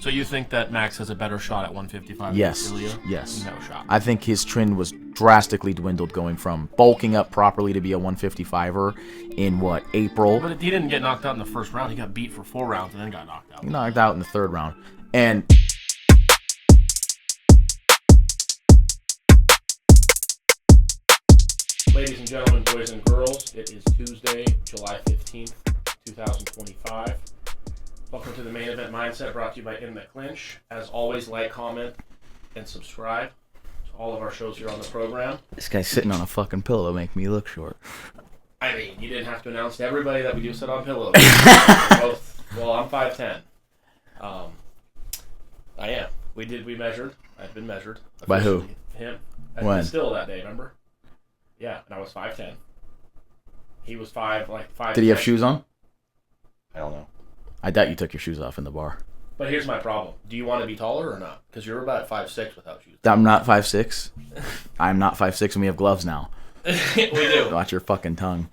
So you think that Max has a better shot at 155 Yes. than Ilya? Yes. No shot. I think his trend was drastically dwindled going from bulking up properly to be a 155er in, April? But he didn't get knocked out in the first round. He got beat for 4 rounds and then got knocked out. He knocked out in the third round. And ladies and gentlemen, boys and girls, it is Tuesday, July 15th, 2025. Welcome to the Main Event Mindset, brought to you by Clinch. As always, like, comment, and subscribe to all of our shows here on the program. this guy's sitting on a fucking pillow to make me look short. I mean, you didn't have to announce to everybody that we do sit on pillows. Well, I'm 5'10". I am. We measured. I've been measured. By who? Him. When? Still that day, remember? Yeah, and I was 5'10". He was 5. Did he have shoes on? I don't know. I doubt you took your shoes off in the bar. But here's my problem. Do you want to be taller or not? Because you're about 5'6" without shoes. I'm not 5'6". I'm not 5'6", and we have gloves now. We do. Watch your fucking tongue.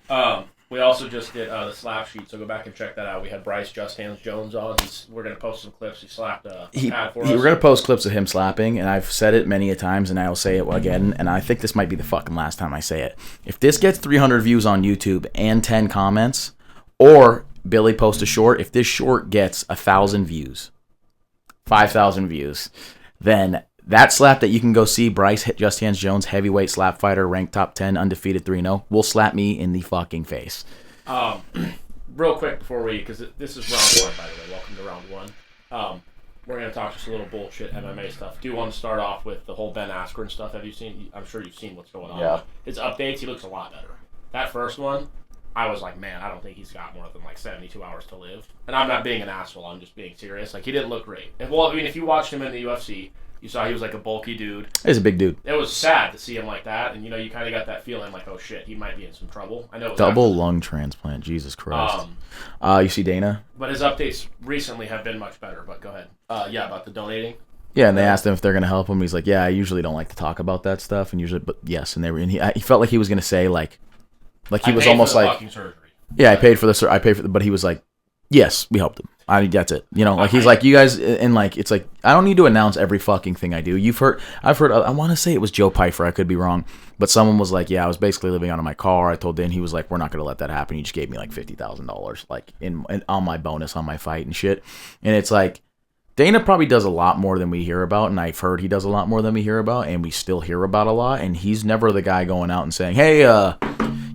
We also just did the slap sheet, so go back and check that out. We had Bryce Just Hands Jones on. We're going to post some clips. He slapped a pad for us. We're going to post clips of him slapping, and I've said it many a times, and I'll say it again, and I think this might be the fucking last time I say it. If this gets 300 views on YouTube and 10 comments, or Billy posts a short, if this short gets 1,000 views, 5,000 views, then that slap that you can go see Bryce Just Hands Jones, heavyweight slap fighter, ranked top 10, undefeated 3-0, will slap me in the fucking face. Real quick before because this is round 1, by the way. Welcome to round 1. We're going to talk just a little bullshit MMA stuff. Do you want to start off with the whole Ben Askren stuff? Have you seen? I'm sure you've seen what's going on. Yeah. His updates, he looks a lot better. That first one, I was like, man, I don't think he's got more than 72 hours to live. And I'm not being an asshole. I'm just being serious. He didn't look great. If you watched him in the UFC, you saw he was a bulky dude. He's a big dude. It was sad to see him like that, and you kind of got that feeling oh shit, he might be in some trouble. I know. Double lung transplant. Jesus Christ. You see Dana? But his updates recently have been much better. But go ahead. About the donating. Yeah, and they asked him if they're gonna help him. He's like, yeah, I usually don't like to talk about that stuff, and usually, but yes, and he felt like he was gonna say he was almost fucking surgery. Yeah, I paid for the, but he was like, yes, we helped him. That's it. He's like, you guys, and it's I don't need to announce every fucking thing I do. I've heard, I want to say it was Joe Pfeiffer, I could be wrong, but someone was like, yeah, I was basically living out of my car. I told Dan, he was like, we're not going to let that happen. He just gave me $50,000, on my bonus on my fight and shit. And it's Dana probably does a lot more than we hear about, and I've heard he does a lot more than we hear about, and we still hear about a lot, and he's never the guy going out and saying, hey,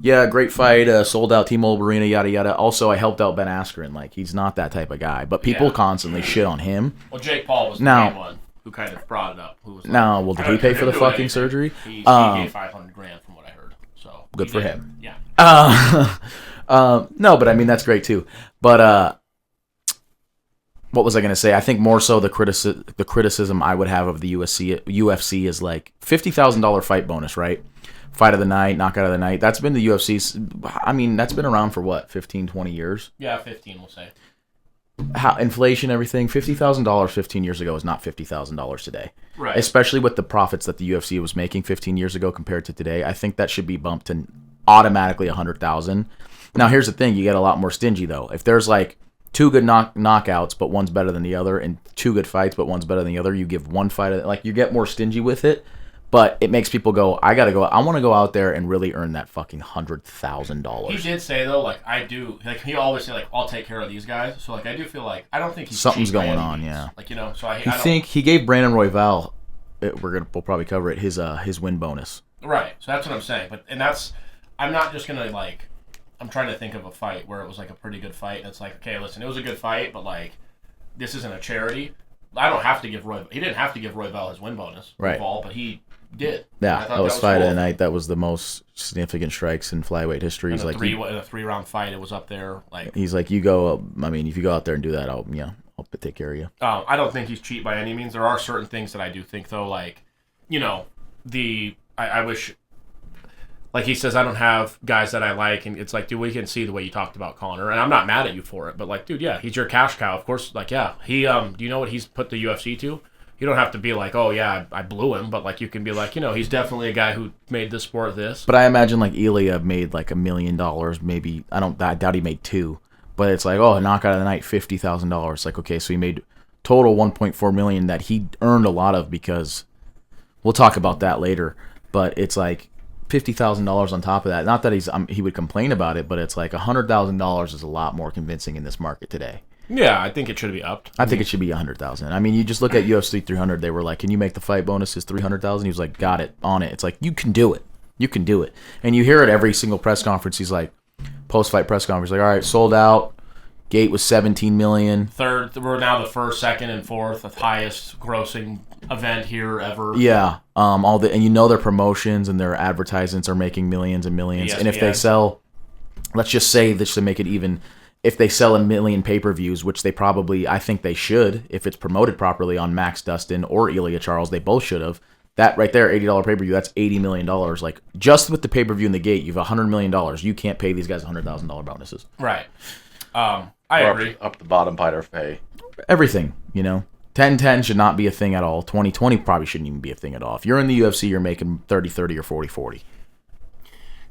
yeah, great fight, sold out T-Mobile Arena, yada, yada. Also, I helped out Ben Askren. He's not that type of guy. But people constantly shit on him. Well, Jake Paul was the main one who kind of brought it up. Who was did he pay for the fucking surgery? He gave $500,000 from what I heard. So good for him. Yeah. No, but I mean, that's great too. But what was I going to say? I think more so the criticism I would have of the UFC is $50,000 fight bonus, right? Fight of the night, knockout of the night. That's been the UFC's. I mean, that's been around for what, 15, 20 years? Yeah, 15, we'll say. How inflation, everything. $50,000 15 years ago is not $50,000 today. Right. Especially with the profits that the UFC was making 15 years ago compared to today. I think that should be bumped to automatically $100,000. Now, here's the thing: you get a lot more stingy though. If there's 2 good knockouts, but one's better than the other, and 2 good fights, but one's better than the other, you give one fight. You get more stingy with it. But it makes people go, I want to go out there and really earn that fucking $100,000. He did say, though, I do, he always say, I'll take care of these guys. So, I do feel I don't think he's something's going on, yeah. So I think he gave Brandon Royval, we'll probably cover it, his win bonus. Right. So that's what I'm saying. I'm not just going to, I'm trying to think of a fight where it was, a pretty good fight. And it's okay, listen, it was a good fight, but, this isn't a charity. I don't have to give he didn't have to give Royval his win bonus. Right. But he did. Yeah, that was fight of the night. That was the most significant strikes in flyweight history. In a 3-round fight, it was up there. He's like, you go. I mean, if you go out there and do that, I'll take care of you. I don't think he's cheap by any means. There are certain things that I do think though, I wish. He says, I don't have guys that I like, and it's dude, we can see the way you talked about Conor, and I'm not mad at you for it, but dude, yeah, he's your cash cow, of course. Yeah, he do you know what he's put the UFC to? You don't have to be oh yeah, I blew him, but you can be he's definitely a guy who made this sport this. But I imagine Ilya made $1 million, maybe. I doubt he made 2, but it's oh, knockout of the night, $50,000. Okay, so he made total 1.4 million that he earned a lot of because we'll talk about that later. But it's like $50,000 on top of that. Not that he would complain about it, but it's like $100,000 is a lot more convincing in this market today. Yeah, I think it should be upped. I think it should be 100,000. I mean, you just look at UFC 300. They were like, "Can you make the fight bonuses 300,000?" He was like, "Got it, on it." It's like you can do it. You can do it. And you hear it every single press conference. He's like, post-fight press conference, like, "All right, sold out. Gate was 17 million. Third, we're now the first, second, and fourth, the highest grossing event here ever." Yeah, and you know their promotions and their advertisements are making millions and millions. ESPN. And if they sell, let's just say this to make it even, if they sell 1 million pay-per-views, which they probably, I think they should, if it's promoted properly on Max Dustin or Ilya Charles, they both should have. That right there, $80 pay-per-view, that's $80 million. Like, just with the pay-per-view in the gate, you have $100 million. You can't pay these guys $100,000 bonuses. Right. I agree. Up the bottom fighter pay. Everything, 10-10 should not be a thing at all. 20-20 probably shouldn't even be a thing at all. If you're in the UFC, you're making 30-30 or 40-40.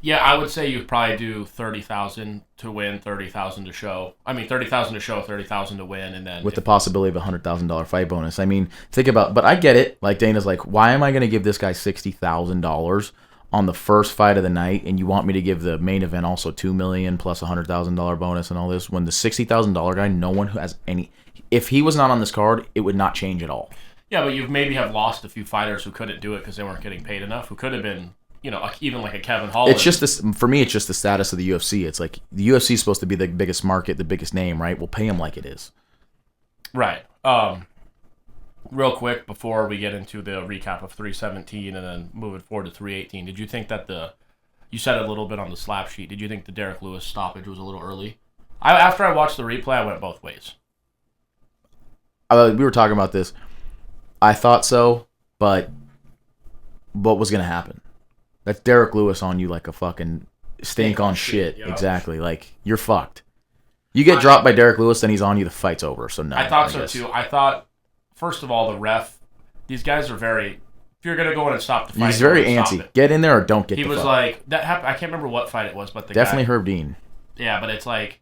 Yeah, I would say you'd probably do 30,000 to win, 30,000 to show. I mean, 30,000 to show, 30,000 to win, and then with the possibility of $100,000 fight bonus. I mean, think about, but I get it. Like Dana's like, why am I going to give this guy $60,000 on the first fight of the night, and you want me to give the main event also $2 million plus $100,000 bonus and all this? When the $60,000 guy, no one who has any. If he was not on this card, it would not change at all. Yeah, but you maybe have lost a few fighters who couldn't do it because they weren't getting paid enough. Who could have been. Even like a Kevin Holland. It's just this, for me, it's just the status of the UFC. It's like the UFC is supposed to be the biggest market, the biggest name, right? We'll pay them like it is. Right. Real quick, before we get into the recap of 317 and then moving forward to 318, did you think that you said it a little bit on the slap sheet, did you think the Derek Lewis stoppage was a little early? After I watched the replay, I went both ways. We were talking about this. I thought so, but what was going to happen? That's Derek Lewis on you like a fucking stink on shit. Yeah. Exactly. Like, you're fucked. You get dropped by Derek Lewis, then he's on you, the fight's over. So no. I thought so too. I thought, first of all, the ref, these guys are very, if you're going to go in and stop the fight, he's very antsy. Get in there or don't get the fuck. He was like, that happened, I can't remember what fight it was, but the Definitely guy, Herb Dean. Yeah, but it's like,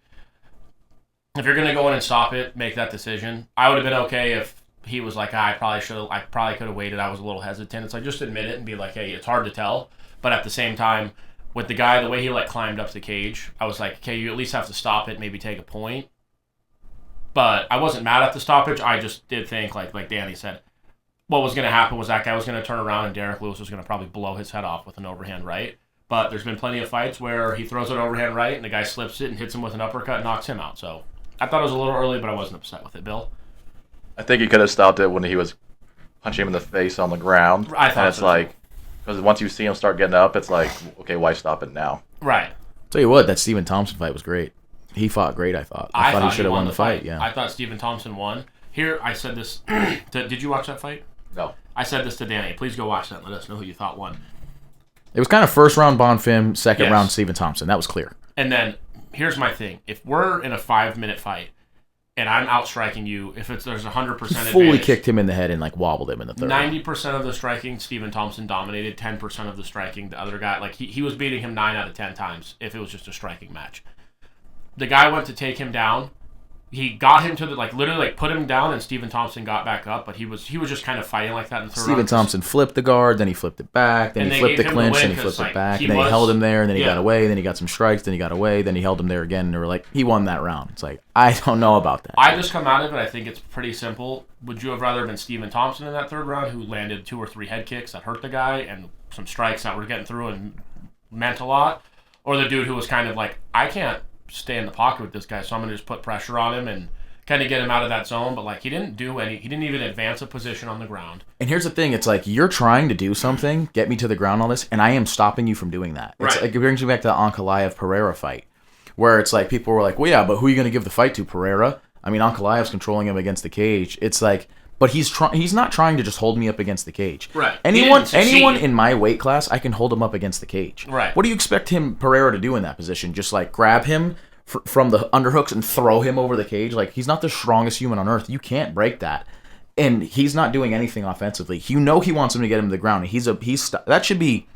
if you're going to go in and stop it, make that decision. I would have been okay if he was like, I probably could have waited. I was a little hesitant. It's like, just admit it and be like, hey, it's hard to tell. But at the same time, with the guy, the way he climbed up the cage, I was like, okay, you at least have to stop it, maybe take a point. But I wasn't mad at the stoppage. I just did think, like Danny said, what was going to happen was that guy was going to turn around and Derek Lewis was going to probably blow his head off with an overhand right. But there's been plenty of fights where he throws an overhand right and the guy slips it and hits him with an uppercut and knocks him out. So I thought it was a little early, but I wasn't upset with it, Bill. I think he could have stopped it when he was punching him in the face on the ground. I thought and it's so, like, because once you see him start getting up, it's like, okay, why stop it now? Right. Tell you what, that Stephen Thompson fight was great. He fought great, I thought. I thought he should have won the fight. Yeah. I thought Stephen Thompson won. Here, I said this. Did you watch that fight? No. I said this to Danny. Please go watch that and let us know who you thought won. It was kind of first round Bonfim, second round Stephen Thompson. That was clear. And then, here's my thing. If we're in a 5-minute fight, and I'm outstriking you, if there's 100% advantage. Fully kicked him in the head and wobbled him in the third. 90% of the striking, Stephen Thompson dominated. 10% of the striking, the other guy, he was beating him 9 out of 10 times if it was just a striking match. The guy went to take him down. He got him to literally put him down, and Stephen Thompson got back up, but he was just kind of fighting like that in the third round. Stephen Thompson flipped the guard, then he flipped it back, then he flipped the clinch, then he flipped it back, and then he held him there, and then he got away, then he got some strikes, then he got away, then he held him there again, and they were like, he won that round. It's like, I don't know about that. I just come out of it, I think it's pretty simple. Would you have rather been Stephen Thompson in that third round, who landed 2 or 3 head kicks that hurt the guy, and some strikes that were getting through and meant a lot, or the dude who was kind of like, I can't stay in the pocket with this guy, so I'm going to just put pressure on him and kind of get him out of that zone, but he didn't even advance a position on the ground. And here's the thing, it's like, you're trying to do something, get me to the ground, all this, and I am stopping you from doing that. It's like, it brings me back to the Ankalaev-Pereira fight, where it's like, people were like, well, yeah, but who are you going to give the fight to, Pereira? I mean, Ankalaev's controlling him against the cage. It's like, but he's not trying to just hold me up against the cage. Right. Anyone in my weight class, I can hold him up against the cage. Right. What do you expect Pereira to do in that position? Just grab him from the underhooks and throw him over the cage? He's not the strongest human on earth. You can't break that. And he's not doing anything offensively. He wants him to get him to the ground. That should be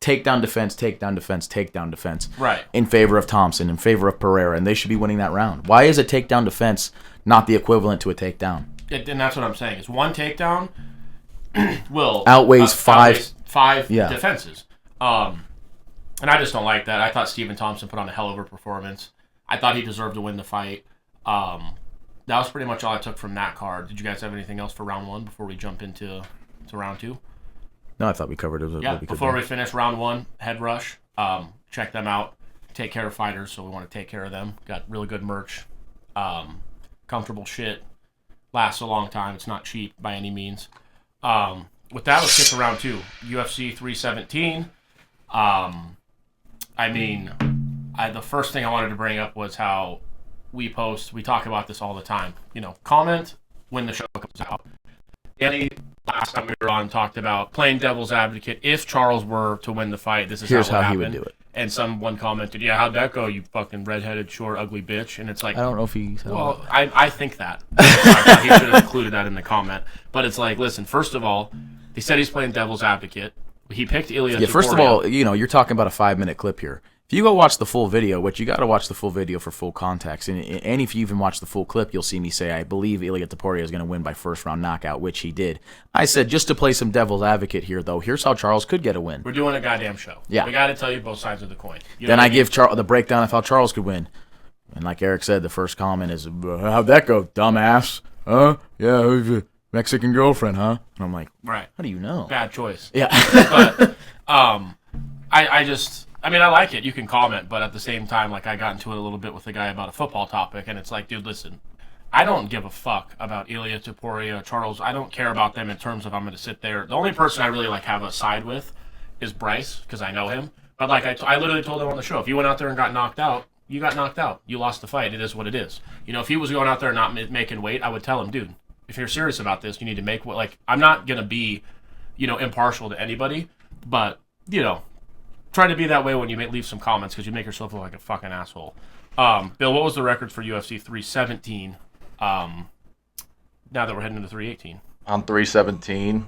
takedown defense, takedown defense, takedown defense. Right. In favor of Thompson, in favor of Pereira, and they should be winning that round. Why is a takedown defense not the equivalent to a takedown? And that's what I'm saying. Is one takedown will outweighs five defenses. And I just don't like that. I thought Stephen Thompson put on a hell of a performance. I thought he deserved to win the fight. That was pretty much all I took from that card. Did you guys have anything else for round one before we jump into round two? No, I thought we covered it. Before we finish round one, Head Rush. Check them out. Take care of fighters, so we want to take care of them. Got really good merch. Comfortable shit. Lasts a long time. It's not cheap by any means. With that, let's get to round two. UFC 317. The first thing I wanted to bring up was how we talk about this all the time. Comment when the show comes out. Danny, last time we were on, talked about playing devil's advocate. If Charles were to win the fight, here's how he would do it. And someone commented, "Yeah, how'd that go, you fucking redheaded, short, ugly bitch?" And it's like, I don't know if he. I think that. I thought he should have included that in the comment. But it's like, listen. First of all, he said he's playing devil's advocate. He picked Ilia. Yeah. First of all, you're talking about a 5-minute clip here. If you go watch the full video, which you got to watch the full video for full context, and if you even watch the full clip, you'll see me say, I believe Ilia Topuria is going to win by first-round knockout, which he did. I said, just to play some devil's advocate here, though, here's how Charles could get a win. We're doing a goddamn show. Yeah. We got to tell you both sides of the coin. Then I give the breakdown of how Charles could win. And like Eric said, the first comment is, how'd that go, dumbass? Huh? Yeah, Mexican girlfriend, huh? And I'm like, right. How do you know? Bad choice. Yeah. But I like it. You can comment, but at the same time, like, I got into it a little bit with the guy about a football topic, and it's like, dude, listen, I don't give a fuck about Ilia Topuria, Charles. I don't care about them in terms of I'm going to sit there. The only person I really have a side with is Bryce, because I know him. But I literally told him on the show, if you went out there and got knocked out, you got knocked out. You lost the fight. It is what it is. If he was going out there and not making weight, I would tell him, dude, if you're serious about this, you need to make what. Like, I'm not going to be, impartial to anybody, but, try to be that way when you leave some comments because you make yourself look like a fucking asshole. Bill, what was the record for UFC 317 now that we're heading into 318? On 317,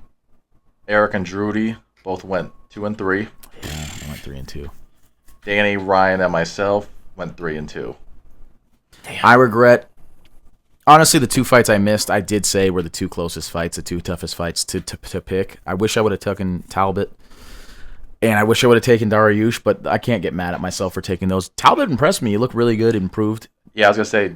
Eric and Drudy both went 2-3. Yeah, I went 3-2. Danny, Ryan, and myself went 3-2. Damn. I regret. Honestly, the two fights I missed, I did say were the two closest fights, the two toughest fights to pick. I wish I would have taken Talbot. And I wish I would have taken Dariush, but I can't get mad at myself for taking those. Talbot impressed me. He looked really good, improved. Yeah, I was going to say,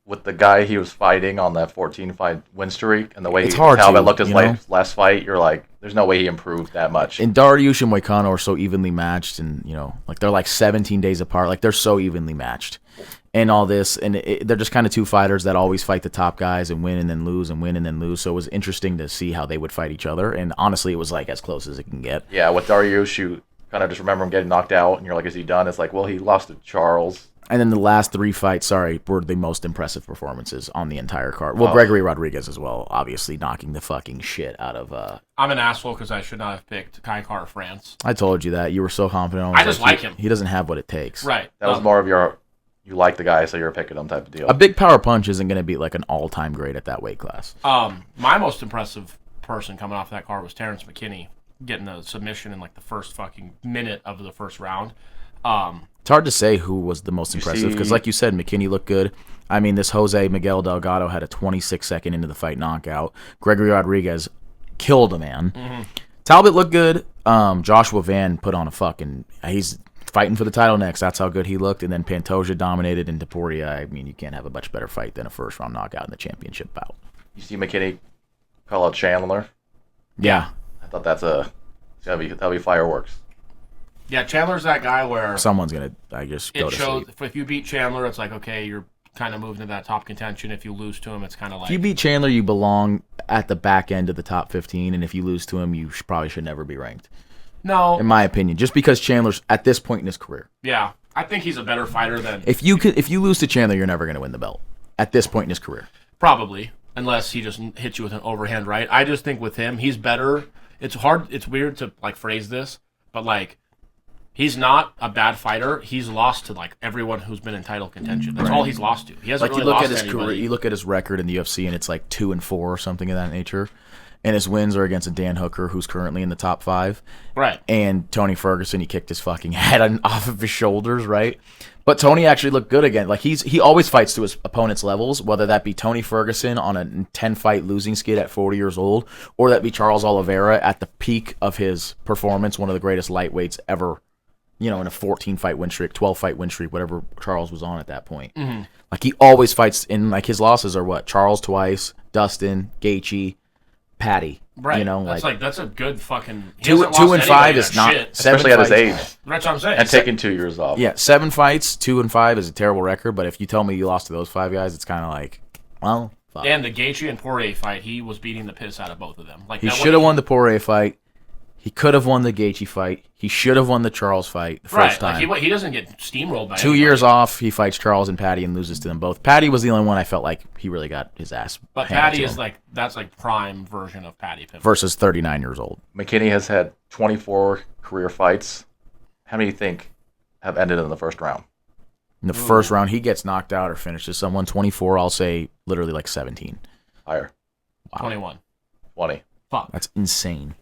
with the guy he was fighting on that 14-fight win streak, and the way Talbot looked his last fight, you're like, there's no way he improved that much. And Dariush and Moicano are so evenly matched, and, they're 17 days apart. They're so evenly matched. And all this, and they're just kind of two fighters that always fight the top guys and win and then lose and win and then lose. So it was interesting to see how they would fight each other. And honestly, it was as close as it can get. Yeah, with Dariush, you kind of just remember him getting knocked out, and you're like, is he done? It's like, well, he lost to Charles. And then the last three fights, were the most impressive performances on the entire card. Well, Gregory Rodriguez as well, obviously knocking the fucking shit out of... I'm an asshole because I should not have picked Kai Kara France. I told you that. You were so confident. I just like him. He doesn't have what it takes. Right. That was more of your... You like the guy, so you're picking him type of deal. A big power punch isn't going to be an all-time great at that weight class. My most impressive person coming off that card was Terrence McKinney, getting the submission in the first fucking minute of the first round. It's hard to say who was the most impressive because, like you said, McKinney looked good. I mean, this Jose Miguel Delgado had a 26-second into the fight knockout. Gregory Rodriguez killed a man. Mm-hmm. Talbot looked good. Joshua Van put on a fucking... He's fighting for the title next. That's how good he looked. And then Pantoja dominated, and Topuria, I mean, you can't have a much better fight than a first-round knockout in the championship bout. You see McKinney call out Chandler? Yeah. I thought that'll be fireworks. Yeah, Chandler's that guy where... Someone's going to, go to sleep. If you beat Chandler, it's like, okay, you're kind of moving to that top contention. If you lose to him, it's kind of like... If you beat Chandler, you belong at the back end of the top 15, and if you lose to him, you probably should never be ranked. No. In my opinion, just because Chandler's at this point in his career. Yeah, I think he's a better fighter than... If you lose to Chandler, you're never going to win the belt at this point in his career. Probably, unless he just hits you with an overhand right. I just think with him, he's better. It's hard. It's weird to phrase this, but He's not a bad fighter. He's lost to like everyone who's been in title contention. That's all he's lost to. He hasn't Like really you look lost at his to anybody. career, you look at his record in the UFC, and it's like 2-4 or something of that nature. And his wins are against a Dan Hooker, who's currently in the top 5. Right. And Tony Ferguson, he kicked his fucking head off of his shoulders, right? But Tony actually looked good again. Like he always fights to his opponent's levels, whether that be Tony Ferguson on a 10-fight losing skid at 40 years old, or that be Charles Oliveira at the peak of his performance, one of the greatest lightweights ever, in a 14-fight win streak, 12-fight win streak, whatever Charles was on at that point. Mm-hmm. Like he always fights, and like his losses are what? Charles twice, Dustin, Gaethje, Patty. Right. Like that's a good fucking. 2-5 is not, especially at his age. That's what I'm saying. And taking 2 years off. Yeah, 7 fights, 2-5 is a terrible record. But if you tell me you lost to those 5 guys, it's kind of like, well, fuck. And the Gaethje and Poirier fight, he was beating the piss out of both of them. Like He should have won the Poirier fight. He could have won the Gaethje fight. He should have won the Charles fight the first time. Like he doesn't get steamrolled by 2 anybody. years off, he fights Charles and Patty and loses to them both. Patty was the only one I felt like he really got his ass. But handed Patty to is him. like that's like prime version of Patty Pimpin. Versus 39 years old. McKinney has had 24 career fights. How many do you think have ended in the first round? In the first round, he gets knocked out or finishes someone. 24, I'll say literally like 17. Higher. Wow. 21. 20. Fuck. That's insane.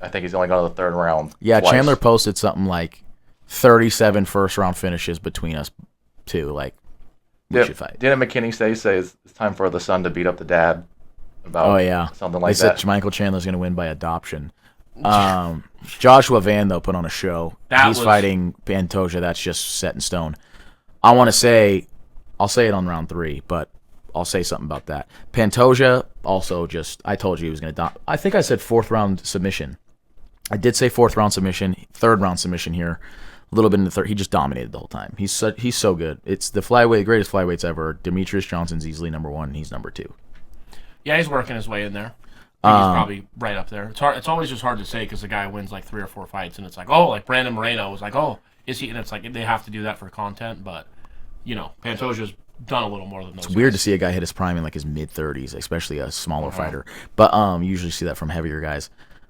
I think he's only gone to the third round. Yeah, twice. Chandler posted something like 37 first-round finishes between us two. Like, we should fight. Didn't McKinney say it's time for the son to beat up the dad? About something like they that. said Michael Chandler's going to win by adoption. Joshua Van, though, put on a show. He's fighting Pantoja. That's just set in stone. I want to say, I'll say it on round 3, but I'll say something about that. Pantoja also I told you he was going to I think I said 4th round submission. I did say 4th round submission, 3rd round submission here. A little bit in the 3rd. He just dominated the whole time. He's so good. It's the greatest flyweights ever. Demetrius Johnson's easily number 1, and he's number 2. Yeah, he's working his way in there. I think he's probably right up there. It's hard. It's always just hard to say because the guy wins like 3 or 4 fights, and it's like, oh, like Brandon Moreno was like, oh, is he? And it's like they have to do that for content, but Pantoja's done a little more than those. It's weird guys. to see a guy hit his prime in like his mid-30s, especially a smaller fighter. But you usually see that from heavier guys.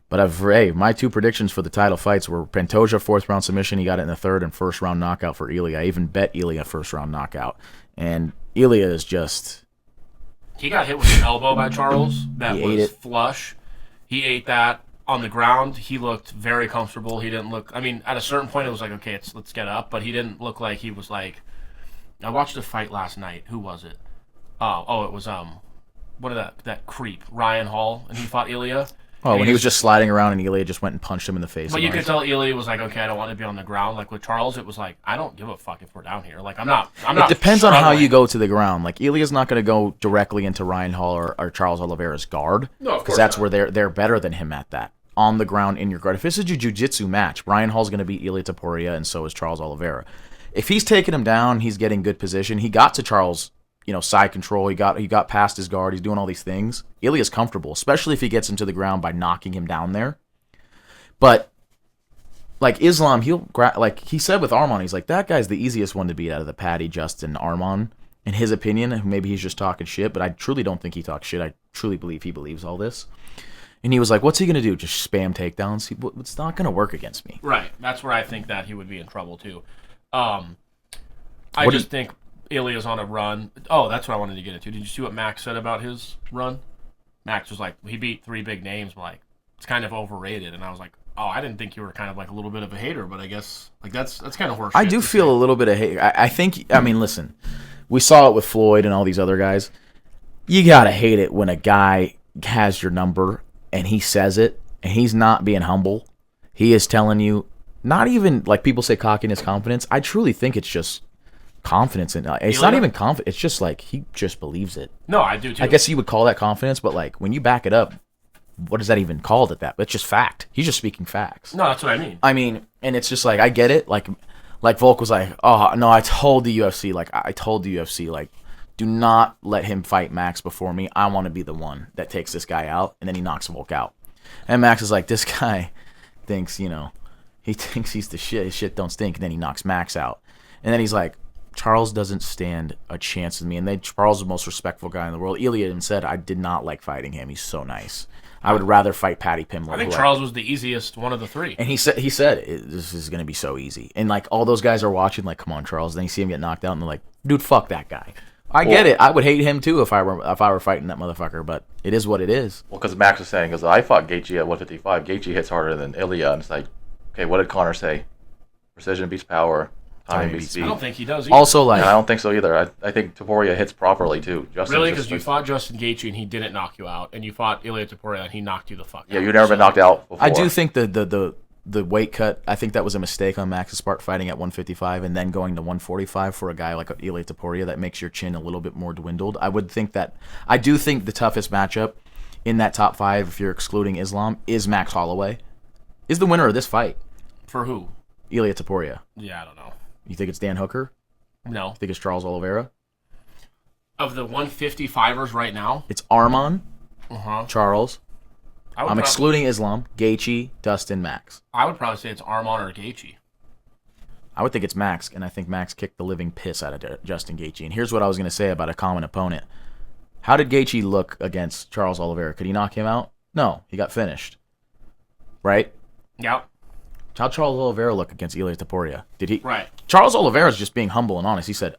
But my 2 predictions for the title fights were Pantoja 4th round submission. He got it in the 3rd, and 1st round knockout for Ilya. I even bet Ilya 1st round knockout. And Ilya is just... He got hit with an elbow by Charles that He was ate it. flush. He ate that on the ground. He looked very comfortable. He didn't look... I mean, at a certain point, it was like, okay, let's get up. But he didn't look like he was like... I watched a fight last night. Who was it? Oh, it was what of that creep, Ryan Hall, and he fought Ilya. Oh, when he was just sliding around and Ilya just went and punched him in the face. But you could tell Ilya was like, okay, I don't want to be on the ground. Like with Charles, it was like, I don't give a fuck if we're down here. Like I'm not. It depends on how you go to the ground. Like Ilya's not going to go directly into Ryan Hall or Charles Oliveira's guard. No, of course because that's not. where they're better than him at that. On the ground in your guard. If this is a jiu-jitsu match, Ryan Hall's going to beat Ilya Topuria, and so is Charles Oliveira. If he's taking him down, he's getting good position. He got to Charles, side control. He got past his guard. He's doing all these things. Ilya's comfortable, especially if he gets him to the ground by knocking him down there. But like Islam, like he said with Arman, he's like, that guy's the easiest one to beat out of the Patty, Justin, Arman. In his opinion, maybe he's just talking shit, but I truly don't think he talks shit. I truly believe he believes all this. And he was like, what's he going to do? Just spam takedowns? It's not going to work against me. Right. That's where I think that he would be in trouble too. I think Ilya's on a run. Oh, that's what I wanted to get into. Did you see what Max said about his run? Max was like, he beat 3 big names, but like it's kind of overrated. And I was like, oh, I didn't think you were kind of like a little bit of a hater, but I guess like that's kind of horseshit. I do feel a little bit of hate. I mean, listen, we saw it with Floyd and all these other guys. You gotta hate it when a guy has your number and he says it and he's not being humble. He is telling you, not even like people say cockiness, confidence. I truly think it's just confidence in it's not even confidence. It's just like he just believes it. No, I do too. I guess you would call that confidence, but like when you back it up, what is that even called at that? It's just fact. He's just speaking facts. No, that's what I mean. I mean, and it's just like I get it. Like Volk was like, oh no, I told the UFC, like do not let him fight Max before me. I want to be the one that takes this guy out, and then he knocks Volk out. And Max is like, this guy thinks, he thinks he's the shit. His shit don't stink. And then he knocks Max out. And then he's like, Charles doesn't stand a chance with me. And Charles is the most respectful guy in the world. Ilya even said, I did not like fighting him. He's so nice. I would rather fight Patty Pimblett. I think Charles was the easiest one of the three. And he said this is going to be so easy. And like all those guys are watching, like, come on, Charles. Then you see him get knocked out, and they're like, dude, fuck that guy. I get it. I would hate him too if I were fighting that motherfucker. But it is what it is. Well, because Max was saying, because I fought Gaethje at 155. Gaethje hits harder than Ilya, and it's like, okay, what did Conor say? Precision beats power. Timing beats speed. I don't think he does either. Also, like, I don't think so either. I think Topuria hits properly too. Really, because you fought Justin Gaethje and he didn't knock you out, and you fought Ilya Topuria and he knocked you the fuck out. Yeah, you've never been knocked out before. I do think the weight cut, I think that was a mistake on Max's part, fighting at 155 and then going to 145 for a guy like Ilya Topuria. That makes your chin a little bit more dwindled. I do think the toughest matchup in that top 5, if you're excluding Islam, is Max Holloway. Is the winner of this fight. For who? Ilya Topuria. Yeah, I don't know. You think it's Dan Hooker? No. You think it's Charles Oliveira? Of the 155ers right now? It's Arman, Uh-huh. Charles. I'm excluding Islam, Gaethje, Dustin, Max. I would probably say it's Arman or Gaethje. I would think it's Max, and I think Max kicked the living piss out of Justin Gaethje. And here's what I was going to say about a common opponent. How did Gaethje look against Charles Oliveira? Could he knock him out? No, he got finished. Right? Yep. How'd Charles Oliveira look against Ilya Topuria? Did he? Right. Charles Oliveira's just being humble and honest. He said,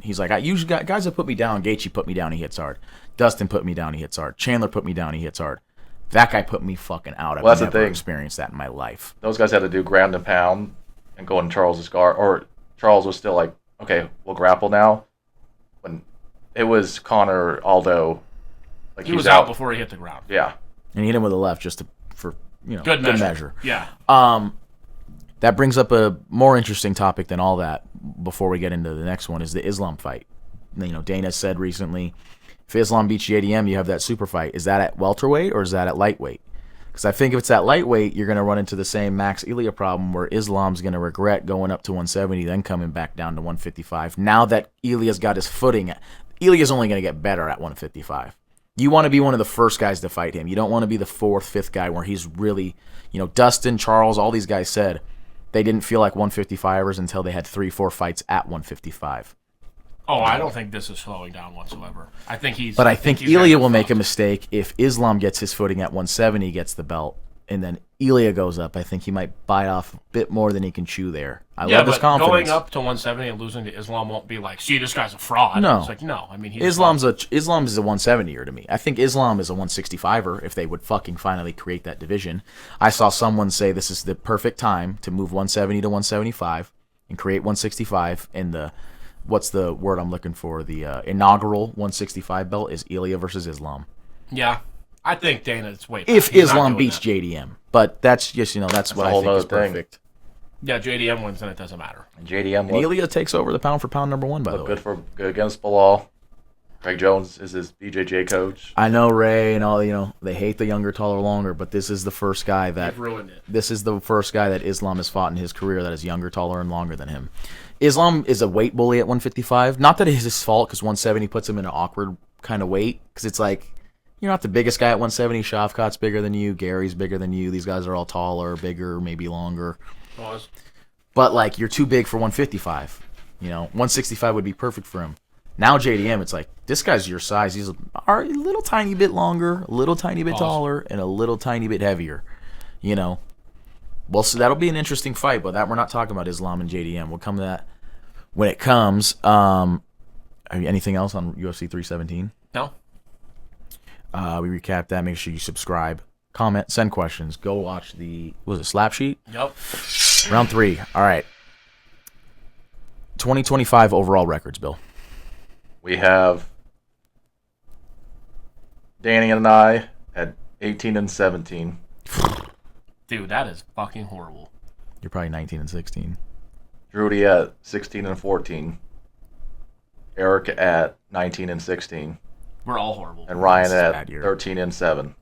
he's like, I usually got guys that put me down. Gaethje put me down, he hits hard. Dustin put me down, he hits hard. Chandler put me down, he hits hard. That guy put me fucking out. I've never experienced that in my life. Those guys had to do ground and pound and go in Charles's guard. Or Charles was still like, okay, we'll grapple now. When it was Conor, Aldo, like he was out before he hit the ground. Yeah. And he hit him with a left just for good measure. Yeah. That brings up a more interesting topic than all that. Before we get into the next one, is the Islam fight. Dana said recently, if Islam beats JDM, you have that super fight. Is that at welterweight or is that at lightweight? Because I think if it's at lightweight, you're going to run into the same Max Ilya problem where Islam's going to regret going up to 170, then coming back down to 155. Now that Ilya's got his footing, Ilya's only going to get better at 155. You want to be one of the first guys to fight him. You don't want to be the 4th, 5th guy where he's really, Dustin, Charles, all these guys said they didn't feel like 155ers until they had 3, 4 fights at 155. Oh, I don't think this is slowing down whatsoever. I think I think Ilya will make a mistake if Islam gets his footing at 170, gets the belt, and then Ilya goes up. I think he might bite off a bit more than he can chew there. I love his confidence. Going up to 170 and losing to Islam won't be like, see, this guy's a fraud. No. It's like, no. I mean, Islam is a 170er to me. I think Islam is a 165er if they would fucking finally create that division. I saw someone say this is the perfect time to move 170 to 175 and create 165, and what's the word I'm looking for? The inaugural 165 belt is Ilya versus Islam. Yeah. I think Dana's way if Islam beats JDM. But that's just, that's what I think is perfect. Yeah, JDM wins and it doesn't matter. JDM. Ilya takes over the pound for pound number 1, by the way. Good against Bilal. Craig Jones is his BJJ coach. I know Ray and all, they hate the younger, taller, longer, but this is the first guy that... They've ruined it. This is the first guy that Islam has fought in his career that is younger, taller, and longer than him. Islam is a weight bully at 155. Not that it is his fault, because 170 puts him in an awkward kind of weight, because it's like, you're not the biggest guy at 170. Shavkat's bigger than you. Gary's bigger than you. These guys are all taller, bigger, maybe longer. Pause. But, you're too big for 155. 165 would be perfect for him. Now JDM, it's like, this guy's your size. He's a little tiny bit longer, a little tiny bit taller, and a little tiny bit heavier. Well, so that'll be an interesting fight, but we're not talking about Islam and JDM. We'll come to that when it comes. Anything else on UFC 317? No. We recap that. Make sure you subscribe, comment, send questions. Go watch Slap Sheet? Yep. Round 3. All right. 2025 overall records, Bill. We have Danny and I at 18 and 17. Dude, that is fucking horrible. You're probably 19 and 16. Drudy at 16 and 14. Eric at 19 and 16. We're all horrible. And Ryan at 13 and 7.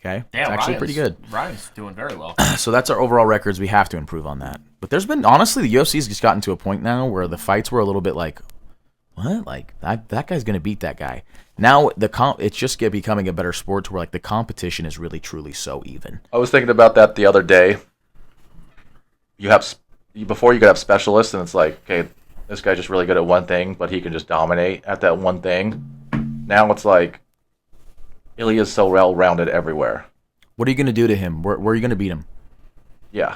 Okay. Damn, it's actually pretty good. Ryan's doing very well. So that's our overall records. We have to improve on that. But there's been, honestly, the UFC's just gotten to a point now where the fights were a little bit like, what? Like, that guy's going to beat that guy. Now, it's just becoming a better sport to where, the competition is really, truly so even. I was thinking about that the other day. Before you could have specialists, and it's like, okay, this guy's just really good at one thing, but he can just dominate at that one thing. Now it's like Ilya's so well-rounded everywhere. What are you going to do to him? Where are you going to beat him? Yeah.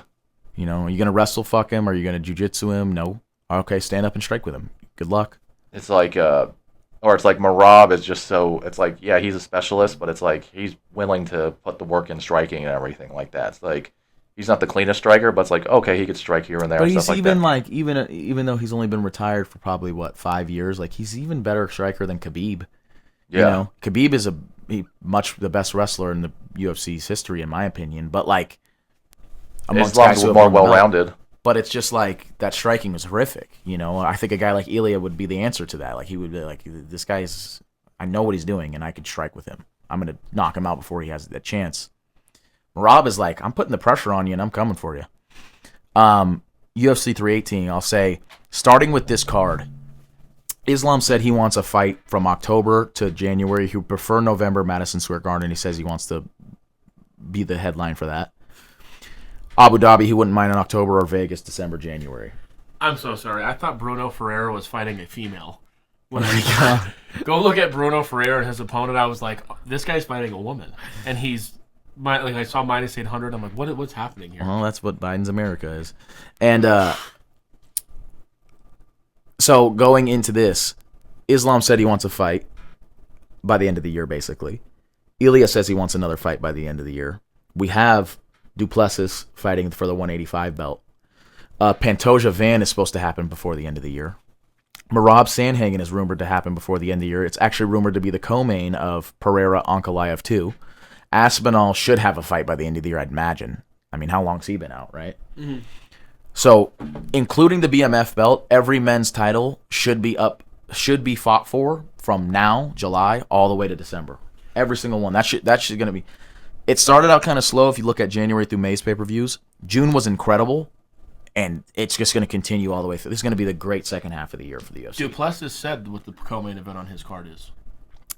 You know, are you going to wrestle fuck him? Are you going to jiu-jitsu him? No. Okay, stand up and strike with him. Good luck. It's like, or it's like Merab is just so, it's like, yeah, he's a specialist, but it's like he's willing to put the work in striking and everything like that. It's like, he's not the cleanest striker, but it's like, okay, he could strike here and there. But and he's stuff even like even though he's only been retired for probably, 5 years, like, he's even better striker than Khabib. Yeah. You know, Khabib is much the best wrestler in the UFC's history, in my opinion, but, like, amongst Islam's guys who have more won the belt. well-rounded. But it's just like that striking was horrific. You know, I think a guy like Ilya would be the answer to that. Like he would be like, this guy is, I know what he's doing, and I can strike with him. I'm gonna knock him out before he has that chance. Merab is like, I'm putting the pressure on you, and I'm coming for you. UFC 318. I'll say, starting with this card, Islam said he wants a fight from October to January. He would prefer November, Madison Square Garden. He says he wants to be the headline for that. Abu Dhabi, he wouldn't mind in October, or Vegas, December, January. I'm so sorry. I thought Bruno Ferreira was fighting a female. When I go look at Bruno Ferreira and his opponent, I was like, this guy's fighting a woman. And he's, like, I saw minus 800. I'm like, what's happening here? Well, that's what Biden's America is. And so going into this, Islam said he wants a fight by the end of the year, basically. Ilya says he wants another fight by the end of the year. We have Duplessis fighting for the 185 belt. Pantoja Van is supposed to happen before the end of the year. Merab Sandhagen is rumored to happen before the end of the year. It's actually rumored to be the co-main of Pereira Ankalaev 2. Aspinall should have a fight by the end of the year, I'd imagine. I mean, how long's he been out, right? Mm-hmm. So, including the BMF belt, every men's title should be fought for from now, July, all the way to December. Every single one. That's going to be. It started out kind of slow if you look at January through May's pay-per-views. June was incredible, and it's just going to continue all the way through. This is going to be the great second half of the year for the UFC. Duplessis said what the co-main event on his card is.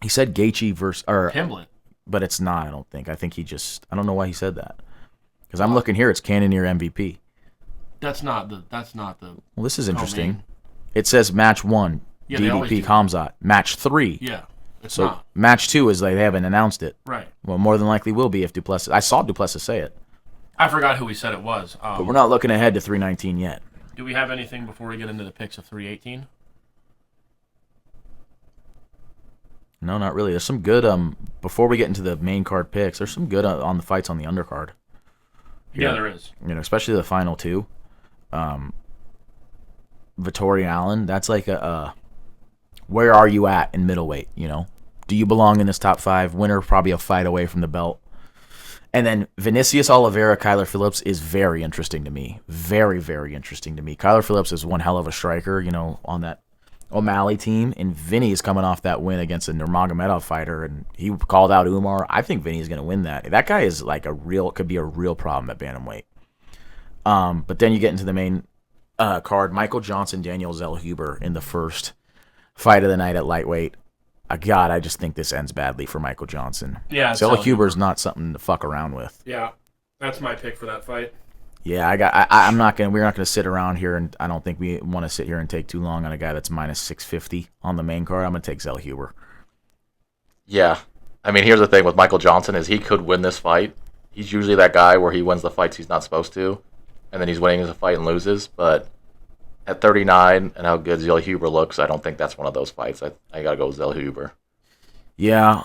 He said Gaethje versus Hamlet, but it's not. I don't think. I think he just. I don't know why he said that. Because I'm looking here, it's Cannonier MVP. That's not the. Well, this is interesting. Co-main. It says match 1, DDP Khamzat. Match 3. Yeah. It's so not. Match 2 is they haven't announced it. Right. Well, more than likely will be if Duplessis. I saw Duplessis say it. I forgot who he said it was. But we're not looking ahead to 319 yet. Do we have anything before we get into the picks of 318? No, not really. There's some good. Before we get into the main card picks, there's some good on the fights on the undercard. Here. Yeah, there is. You know, especially the final two. Vittori Allen. That's like where are you at in middleweight? You know, do you belong in this top 5? Winner probably a fight away from the belt. And then Vinicius Oliveira, Kyler Phillips is very interesting to me. Very, very interesting to me. Kyler Phillips is one hell of a striker, you know, on that O'Malley team. And Vinny is coming off that win against a Nurmagomedov fighter, and he called out Umar. I think Vinny's going to win that. That guy is like could be a real problem at bantamweight. But then you get into the main card. Michael Johnson, Daniel Zellhuber in the first fight of the night at lightweight. God, I just think this ends badly for Michael Johnson. Yeah, Zellhuber's not something to fuck around with. Yeah, that's my pick for that fight. Yeah, we're not gonna sit around here, and I don't think we want to sit here and take too long on a guy that's minus 650 on the main card. I'm gonna take Zellhuber. Yeah, I mean, here's the thing with Michael Johnson is he could win this fight. He's usually that guy where he wins the fights he's not supposed to, and then he's winning his fight and loses. But at 39 and how good Zellhuber looks, I don't think that's one of those fights. I gotta go with Zellhuber. Yeah,